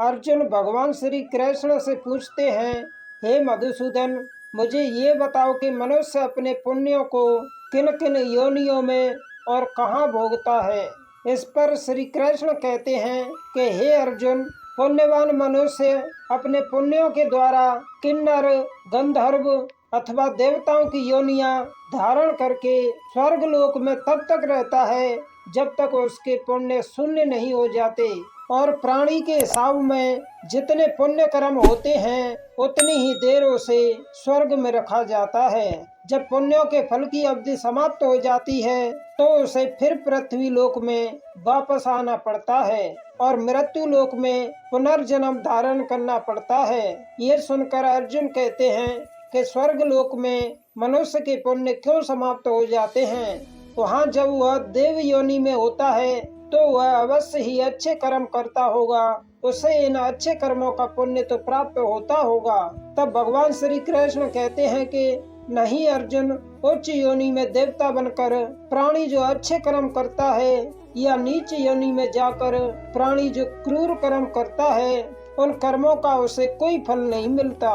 अर्जुन भगवान श्री कृष्ण से पूछते हैं, हे मधुसूदन, मुझे ये बताओ कि मनुष्य अपने पुण्यों को किन किन योनियों में और कहाँ भोगता है। इस पर श्री कृष्ण कहते हैं कि हे अर्जुन, पुण्यवान मनुष्य अपने पुण्यों के द्वारा किन्नर, गंधर्व अथवा देवताओं की योनियां धारण करके स्वर्ग लोक में तब तक रहता है जब तक उसके पुण्य शून्य नहीं हो जाते। और प्राणी के हिसाब में जितने पुण्य कर्म होते हैं उतनी ही देर उसे स्वर्ग में रखा जाता है। जब पुण्यों के फल की अवधि समाप्त हो जाती है तो उसे फिर पृथ्वी लोक में वापस आना पड़ता है और मृत्यु लोक में पुनर्जन्म धारण करना पड़ता है। ये सुनकर अर्जुन कहते हैं कि स्वर्ग लोक में मनुष्य के पुण्य क्यों समाप्त हो जाते हैं। वहाँ जब वह देव योनि में होता है तो वह अवश्य ही अच्छे कर्म करता होगा, उसे इन अच्छे कर्मों का पुण्य तो प्राप्त होता होगा। तब भगवान श्री कृष्ण कहते हैं कि नहीं अर्जुन, उच्च योनि में देवता बनकर प्राणी जो अच्छे कर्म करता है या नीच योनि में जाकर प्राणी जो क्रूर कर्म करता है, उन कर्मों का उसे कोई फल नहीं मिलता।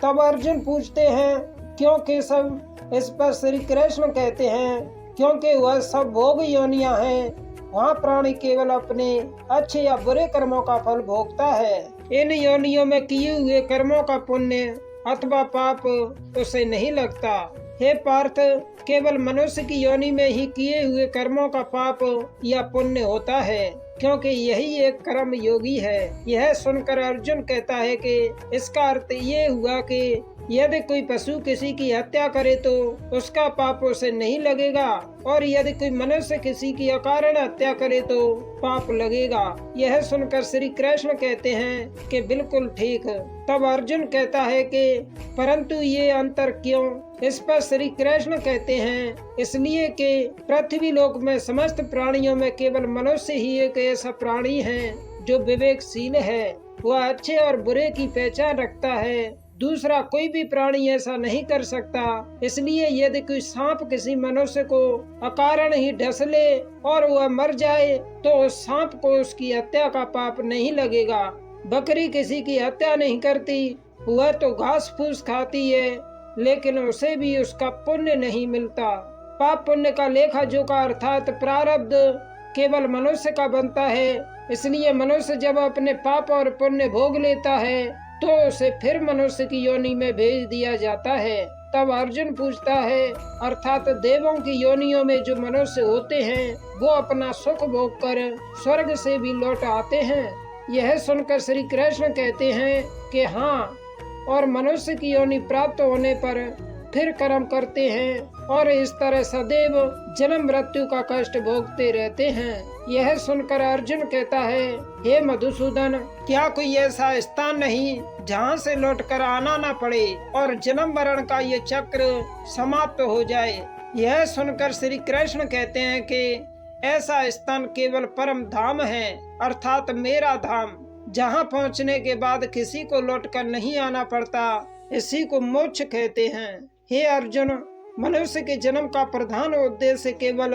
तब अर्जुन पूछते हैं, क्यों केशव? इस पर श्री कृष्ण कहते हैं, क्योंकि वह सब भोग योनियां हैं, वहाँ प्राणी केवल अपने अच्छे या बुरे कर्मों का फल भोगता है। इन योनियों में किए हुए कर्मों का पुण्य अथवा पाप उसे नहीं लगता। हे पार्थ, केवल मनुष्य की योनि में ही किए हुए कर्मों का पाप या पुण्य होता है, क्योंकि यही एक कर्म योगी है। यह सुनकर अर्जुन कहता है कि इसका अर्थ ये हुआ कि यदि कोई पशु किसी की हत्या करे तो उसका पाप उसे नहीं लगेगा, और यदि कोई मनुष्य किसी की अकारण हत्या करे तो पाप लगेगा। यह सुनकर श्री कृष्ण कहते हैं कि बिल्कुल ठीक। तब अर्जुन कहता है कि परंतु ये अंतर क्यों? इस पर श्री कृष्ण कहते हैं, इसलिए कि पृथ्वी लोक में समस्त प्राणियों में केवल मनुष्य ही एक ऐसा प्राणी है जो विवेकशील है। वह अच्छे और बुरे की पहचान रखता है, दूसरा कोई भी प्राणी ऐसा नहीं कर सकता। इसलिए यदि कोई सांप किसी मनुष्य को अकारण ही डस ले और वह मर जाए तो उस सांप को उसकी हत्या का पाप नहीं लगेगा। बकरी किसी की हत्या नहीं करती, वह तो घास फूस खाती है, लेकिन उसे भी उसका पुण्य नहीं मिलता। पाप पुण्य का लेखा जोखा अर्थात प्रारब्ध केवल मनुष्य का बनता है। इसलिए मनुष्य जब अपने पाप और पुण्य भोग लेता है तो उसे फिर मनुष्य की योनि में भेज दिया जाता है। तब अर्जुन पूछता है, अर्थात देवों की योनियों में जो मनुष्य होते हैं वो अपना सुख भोग कर स्वर्ग से भी लौट आते हैं। यह सुनकर श्री कृष्ण कहते हैं कि हाँ, और मनुष्य की योनि प्राप्त होने पर फिर कर्म करते हैं और इस तरह सदैव जन्म मृत्यु का कष्ट भोगते रहते हैं। यह सुनकर अर्जुन कहता है, हे मधुसूदन, क्या कोई ऐसा स्थान नहीं जहाँ से लौटकर आना न पड़े और जन्म मरण का ये चक्र समाप्त हो जाए। यह सुनकर श्री कृष्ण कहते हैं कि ऐसा स्थान केवल परम धाम है, अर्थात मेरा धाम, जहाँ पहुँचने के बाद किसी को लौटकर नहीं आना पड़ता। इसी को मोक्ष कहते हैं। हे अर्जुन, मनुष्य के जन्म का प्रधान उद्देश्य केवल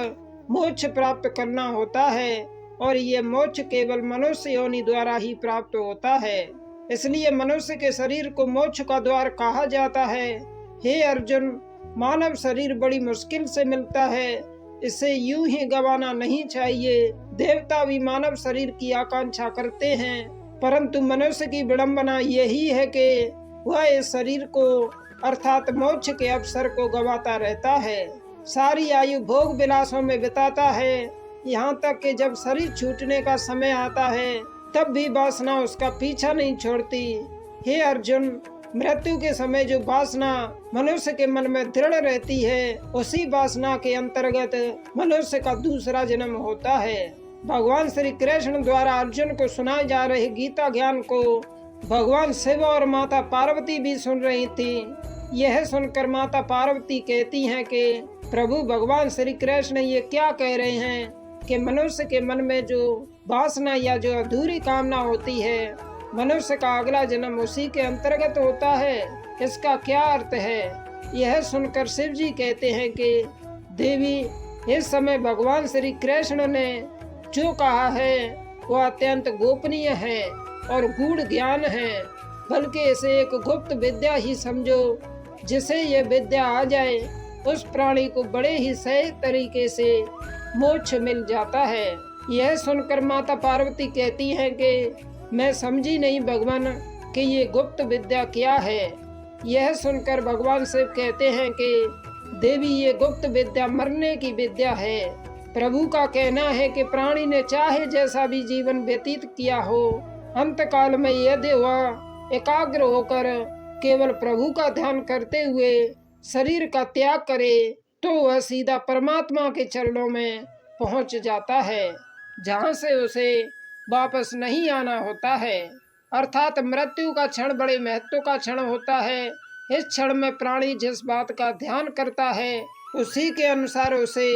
मोक्ष प्राप्त करना होता है, और ये मोक्ष केवल मनुष्य योनि द्वारा ही प्राप्त होता है। इसलिए मनुष्य के शरीर को मोक्ष का द्वार कहा जाता है। हे अर्जुन, मानव शरीर बड़ी मुश्किल से मिलता है, इसे यूं ही गंवाना नहीं चाहिए। देवता भी मानव शरीर की आकांक्षा करते हैं, परंतु मनुष्य की विडंबना यही है कि वह इस शरीर को अर्थात मोक्ष के अवसर को गंवाता रहता है। सारी आयु भोग विलासों में बिताता है, यहाँ तक कि जब शरीर छूटने का समय आता है तब भी वासना उसका पीछा नहीं छोड़ती। हे अर्जुन, मृत्यु के समय जो वासना मनुष्य के मन में दृढ़ रहती है, उसी वासना के अंतर्गत मनुष्य का दूसरा जन्म होता है। भगवान श्री कृष्ण द्वारा अर्जुन को सुनाए जा रहे गीता ज्ञान को भगवान शिव और माता पार्वती भी सुन रही थी। यह सुनकर माता पार्वती कहती हैं कि प्रभु भगवान श्री कृष्ण ये क्या कह रहे हैं कि मनुष्य के मन में जो वासना या जो अधूरी कामना होती है, मनुष्य का अगला जन्म उसी के अंतर्गत होता है। इसका क्या अर्थ है? यह सुनकर शिव जी कहते हैं कि देवी, इस समय भगवान श्री कृष्ण ने जो कहा है वह अत्यंत गोपनीय है। और गूढ़ ज्ञान है, बल्कि इसे एक गुप्त विद्या ही समझो। जिसे ये विद्या आ जाए उस प्राणी को बड़े ही सही तरीके से मोक्ष मिल जाता है। यह सुनकर माता पार्वती कहती हैं कि मैं समझी नहीं भगवान कि ये गुप्त विद्या क्या है। यह सुनकर भगवान शिव कहते हैं कि देवी ये गुप्त विद्या मरने की विद्या है। प्रभु का कहना है कि प्राणी ने चाहे जैसा भी जीवन व्यतीत किया हो, अंत काल में यदि वह एकाग्र होकर केवल प्रभु का ध्यान करते हुए शरीर का त्याग करे तो वह सीधा परमात्मा के चरणों में पहुंच जाता है, जहां से उसे वापस नहीं आना होता है। अर्थात मृत्यु का क्षण बड़े महत्व का क्षण होता है। इस क्षण में प्राणी जिस बात का ध्यान करता है उसी के अनुसार उसे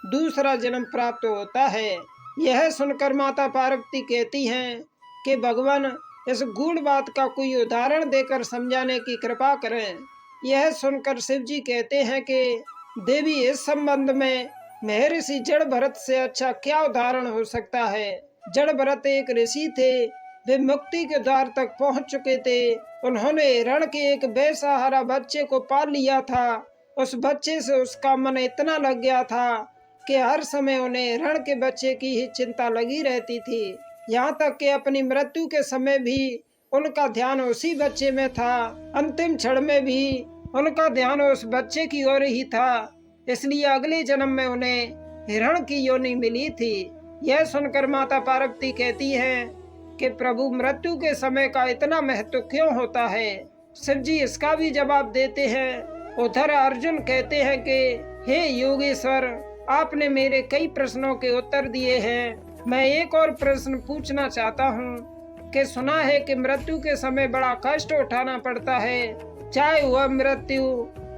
दूसरा जन्म प्राप्त होता है। यह सुनकर माता पार्वती कहती हैं कि भगवान इस गूढ़ बात का कोई उदाहरण देकर समझाने की कृपा करें। यह सुनकर शिव जी कहते हैं कि देवी इस संबंध में महर्षि जड़ भरत से अच्छा क्या उदाहरण हो सकता है। जड़ भरत एक ऋषि थे, वे मुक्ति के द्वार तक पहुंच चुके थे। उन्होंने रण के एक बेसहारा बच्चे को पाल लिया था। उस बच्चे से उसका मन इतना लग गया था कि हर समय उन्हें रण के बच्चे की ही चिंता लगी रहती थी। यहाँ तक कि अपनी मृत्यु के समय भी उनका ध्यान उसी बच्चे में था। अंतिम क्षण में भी उनका ध्यान उस बच्चे की ओर ही था। इसलिए अगले जन्म में उन्हें हिरण की योनि मिली थी। यह सुनकर माता पार्वती कहती हैं कि प्रभु मृत्यु के समय का इतना महत्व क्यों होता है। शिव जी इसका भी जवाब देते हैं। उधर अर्जुन कहते हैं कि हे योगेश्वर, आपने मेरे कई प्रश्नों के उत्तर दिए हैं। मैं एक और प्रश्न पूछना चाहता हूँ कि सुना है कि मृत्यु के समय बड़ा कष्ट उठाना पड़ता है, चाहे वह मृत्यु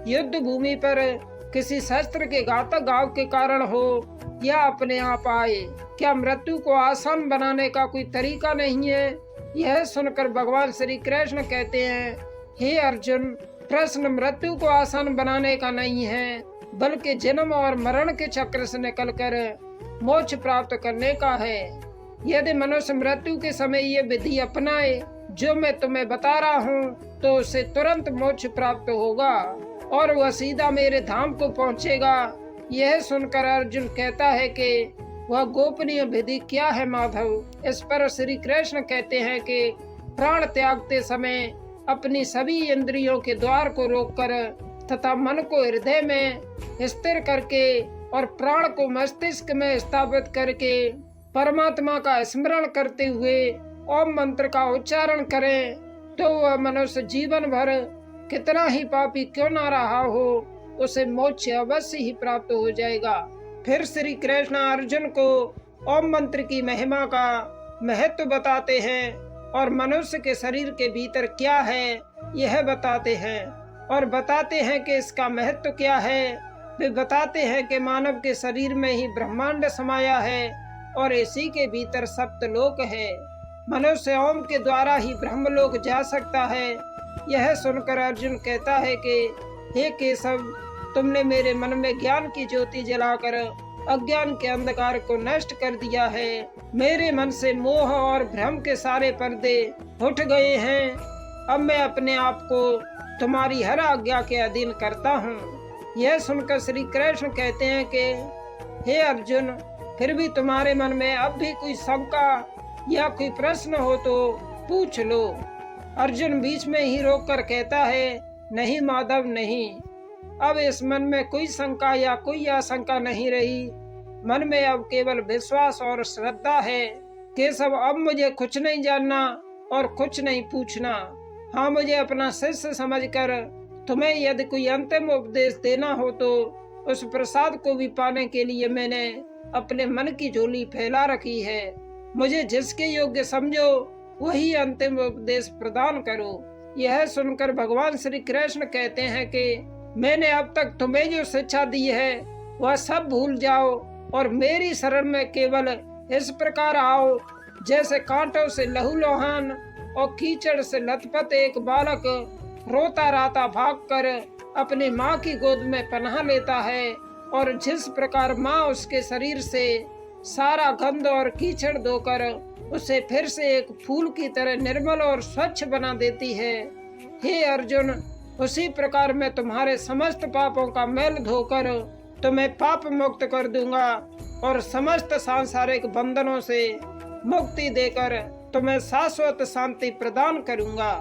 युद्ध भूमि पर किसी शस्त्र के घातक घाव के कारण हो या अपने आप आए। क्या मृत्यु को आसान बनाने का कोई तरीका नहीं है। यह सुनकर भगवान श्री कृष्ण कहते हैं, हे अर्जुन, प्रश्न मृत्यु को आसान बनाने का नहीं है, बल्कि जन्म और मरण के चक्र से निकलकर मोक्ष प्राप्त करने का है। यदि मनुष्य मृत्यु के समय ये विधि अपनाए जो मैं तुम्हें बता रहा हूँ तो उसे तुरंत मोक्ष प्राप्त होगा और वह सीधा मेरे धाम को पहुँचेगा। यह सुनकर अर्जुन कहता है कि वह गोपनीय विधि क्या है माधव। इस पर श्री कृष्ण कहते हैं कि प्राण त्यागते समय अपनी सभी इंद्रियों के द्वार को रोककर तथा मन को हृदय में स्थिर करके और प्राण को मस्तिष्क में स्थापित करके परमात्मा का स्मरण करते हुए ओम मंत्र का उच्चारण करें तो वह मनुष्य जीवन भर कितना ही पापी क्यों ना रहा हो, उसे मोक्ष अवश्य ही प्राप्त हो जाएगा। फिर श्री कृष्ण अर्जुन को ओम मंत्र की महिमा का महत्व बताते हैं और मनुष्य के शरीर के भीतर क्या है यह बताते हैं और बताते हैं कि इसका महत्व क्या है। वे बताते हैं कि मानव के शरीर में ही ब्रह्मांड समाया है और इसी के भीतर सप्तलोक है। मनुष्य ओम के द्वारा ही ब्रह्मलोक जा सकता है। यह सुनकर अर्जुन कहता है कि हे केशव, तुमने मेरे मन में ज्ञान की ज्योति जलाकर अज्ञान के अंधकार को नष्ट कर दिया है। मेरे मन से मोह और भ्रम के सारे पर्दे उठ गए हैं। अब मैं अपने आप को तुम्हारी हर आज्ञा के अधीन करता हूँ। यह सुनकर श्री कृष्ण कहते हैं कि हे अर्जुन, फिर भी तुम्हारे मन में अब भी कोई शंका या कोई प्रश्न हो तो पूछ लो। अर्जुन बीच में ही रोककर कहता है, नहीं माधव नहीं, अब इस मन में कोई शंका या कोई आशंका नहीं रही। मन में अब केवल विश्वास और श्रद्धा है। केशव, अब मुझे कुछ नहीं जानना और कुछ नहीं पूछना। हाँ, मुझे अपना शिष्य समझकर तुम्हें यदि कोई अंतिम उपदेश देना हो तो उस प्रसाद को भी पाने के लिए मैंने अपने मन की झोली फैला रखी है। मुझे जिसके योग्य समझो वही अंतिम उपदेश प्रदान करो। यह सुनकर भगवान श्री कृष्ण कहते हैं कि मैंने अब तक तुम्हें जो शिक्षा दी है वह सब भूल जाओ और मेरी शरण में केवल इस प्रकार आओ जैसे कांटों से लहूलुहान और कीचड़ से लथपथ एक बालक रोता राता भागकर अपनी माँ की गोद में पनाह लेता है और जिस प्रकार माँ उसके शरीर से सारा गंध और कीचड़ धोकर उसे फिर से एक फूल की तरह निर्मल और स्वच्छ बना देती है। हे अर्जुन, उसी प्रकार मैं तुम्हारे समस्त पापों का मैल धोकर तुम्हें पाप मुक्त कर दूंगा और समस्त सांसारिक बंधनों से मुक्ति देकर तुम्हें शाश्वत शांति प्रदान करूंगा।